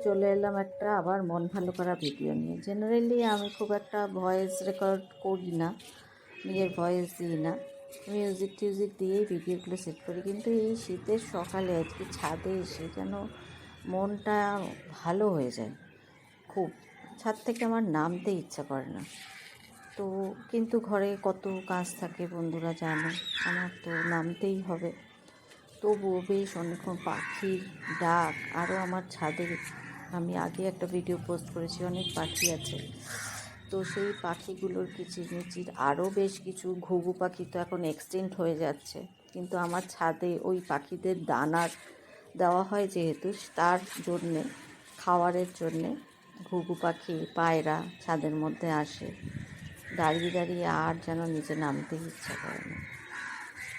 চলে এলাম একটা আবার মন ভালো করা ভিডিও নিয়ে। জেনারেলি আমি খুব একটা ভয়েস রেকর্ড করি না, নিজের ভয়েস দিই না, মিউজিক টিউজিক দিয়েই ভিডিওগুলো সেট করি। কিন্তু এই শীতের সকালে আজকে ছাদে এসে যেন মনটা ভালো হয়ে যায় খুব। ছাদ থেকে আমার নামতে ইচ্ছা করে না তো, কিন্তু ঘরে কত কাজ থাকে বন্ধুরা জানো, আমার তো নামতেই হবে। তবুও বেশ অনেকক্ষণ পাখির ডাক, আরও আমার ছাদে আমি আগে একটা ভিডিও পোস্ট করেছি, অনেক পাখি আছে, তো সেই পাখিগুলোর কিচিরমিচির, আরও বেশ কিছু ঘুঘু পাখি তো এখন এক্সটিংক্ট হয়ে যাচ্ছে, কিন্তু আমার ছাদে ওই পাখিদের দানার দেওয়া হয় যেহেতু, তার জন্যে, খাওয়ারের জন্যে ঘুঘু পাখি পায়রা ছাদের মধ্যে আসে। দাঁড়িয়ে দাঁড়িয়ে আর যেন নিচে নামতে ইচ্ছা করে না।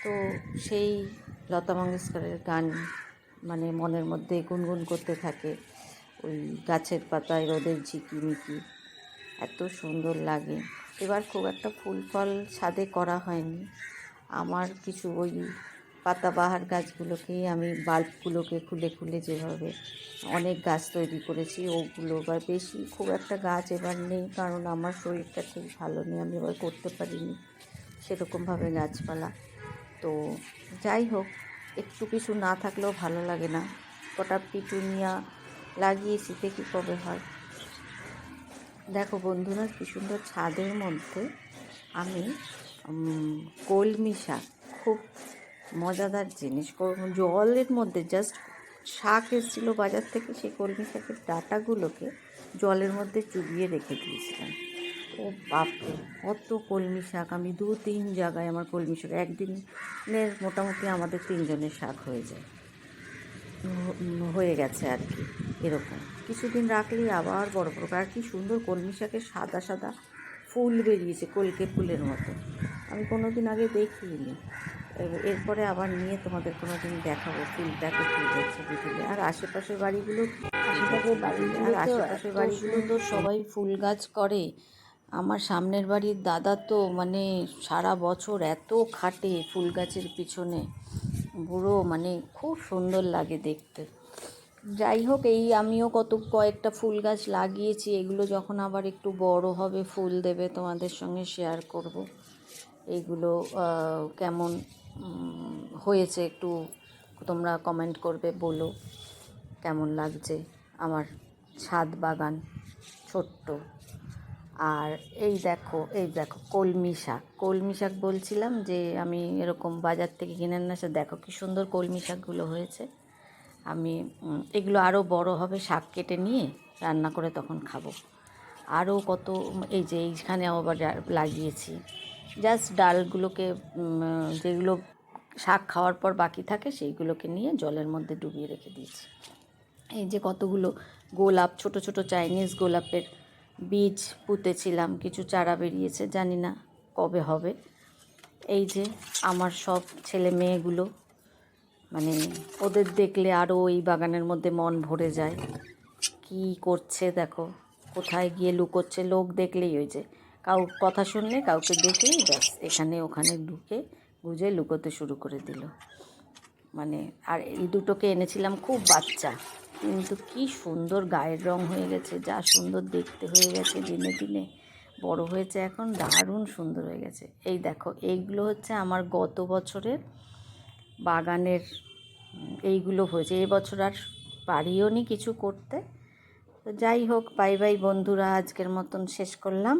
তো সেই লতা মঙ্গেশকরের গান মানে মনের মধ্যে গুনগুন করতে থাকে, ওই গাছের পাতায় রোদের ঝিকিমিকি, এত সুন্দর লাগে। এবার খুব একটা ফুল ফল ছাদে করা হয়নি আমার, কিছু ওই পাতাবাহার গাছগুলোকেই আমি বাল্বগুলোকে খুলে খুলে যেভাবে অনেক গাছ তৈরি করেছি ওগুলো, এবার বেশি খুব একটা গাছ এবার নেই, কারণ আমার শরীরটা ঠিক ভালো নেই, আমি এবার করতে পারিনি সেরকমভাবে গাছপালা। তো যাই হোক, একটু কিছু না থাকলেও ভালো লাগে না। কটা পিটুনিয়া লাগিয়েছি, দেখি কবে হয়। দেখো বন্ধুরা, কি সুন্দর ছাদের মধ্যে আমি কলমি শাক, খুব মজাদার জিনিস, জলের মধ্যে জাস্ট শাক এসেছিলো বাজার থেকে, সেই কলমি শাকের ডাঁটাগুলোকে জলের মধ্যে চুবিয়ে রেখে দিয়েছিলাম। ও বাপরে, কত কলমি শাক! আমি 2-3 জায়গায় আমার কলমি শাক একদিনের মোটামুটি আমাদের 3 জনের শাক হয়ে গেছে আর কি। এরকম কিছুদিন রাখলেই আবার বড় বড়, আর কি সুন্দর কলমি শাকের সাদা সাদা ফুল বেরিয়েছে, কলকে ফুলের মতো, আমি কোনো দিন আগে দেখিনি। এরপরে আবার নিয়ে তোমাদের কোনো দিন দেখাবো ফুলটাকে, ফুল ছবি তুলে। আর আশেপাশের বাড়িগুলো তো সবাই ফুল গাছ করে। আমার সামনের বাড়ির দাদা তো মানে সারা বছর এত খাটে ফুল গাছের পিছনে, বুড়ো, মানে খুব সুন্দর লাগে দেখতে। যাই হোক, এই আমিও কয়েকটা ফুল গাছ লাগিয়েছি, এগুলো যখন আবার একটু বড় হবে, ফুল দেবে, তোমাদের সঙ্গে শেয়ার করব। এইগুলো কেমন হয়েছে একটু তোমরা কমেন্ট করবে, বলো কেমন লাগছে আমার ছাদ বাগান ছোট্ট। আর এই দেখো কলমি শাক বলছিলাম যে আমি এরকম বাজার থেকে কিনে নিয়ে এসে, দেখো কি সুন্দর কলমি শাকগুলো হয়েছে। আমি এগুলো আরও বড় হবে, শাক কেটে নিয়ে রান্না করে তখন খাবো। আরও কত, এই যে এইখানে আবার লাগিয়েছি, জাস্ট ডালগুলোকে, যেগুলো শাক খাওয়ার পর বাকি থাকে সেইগুলোকে নিয়ে জলের মধ্যে ডুবিয়ে রেখে দিয়েছি। এই যে কতগুলো গোলাপ, ছোট ছোট চাইনিজ গোলাপের বীজ পুঁতেছিলাম, কিছু চারা বেরিয়েছে, জানি না কবে হবে। এই যে আমার সব ছেলে মেয়েগুলো, মানে ওদের দেখলে আরও এই বাগানের মধ্যে মন ভরে যায়। কি করছে দেখো, কোথায় গিয়ে লুকোচ্ছে, লোক দেখলেই, ওই যে কথা শুনলে, কাউকে দেখলেই ব্যাস এখানে ওখানে ঢুকে গুজে লুকোতে শুরু করে দিল। মানে আর এই দুটোকে এনেছিলাম খুব বাচ্চা, কিন্তু কি সুন্দর গায়ের রং হয়ে গেছে, যা সুন্দর দেখতে হয়ে গেছে, দিনে দিনে বড় হয়েছে, এখন দারুণ সুন্দর হয়ে গেছে। এই দেখো, এইগুলো হচ্ছে আমার গত বছরের বাগানের, এইগুলো হয়েছে, এবছর আর পারিও নি কিছু করতে। তো যাই হোক, বাই বাই বন্ধুরা, আজকের মতন শেষ করলাম।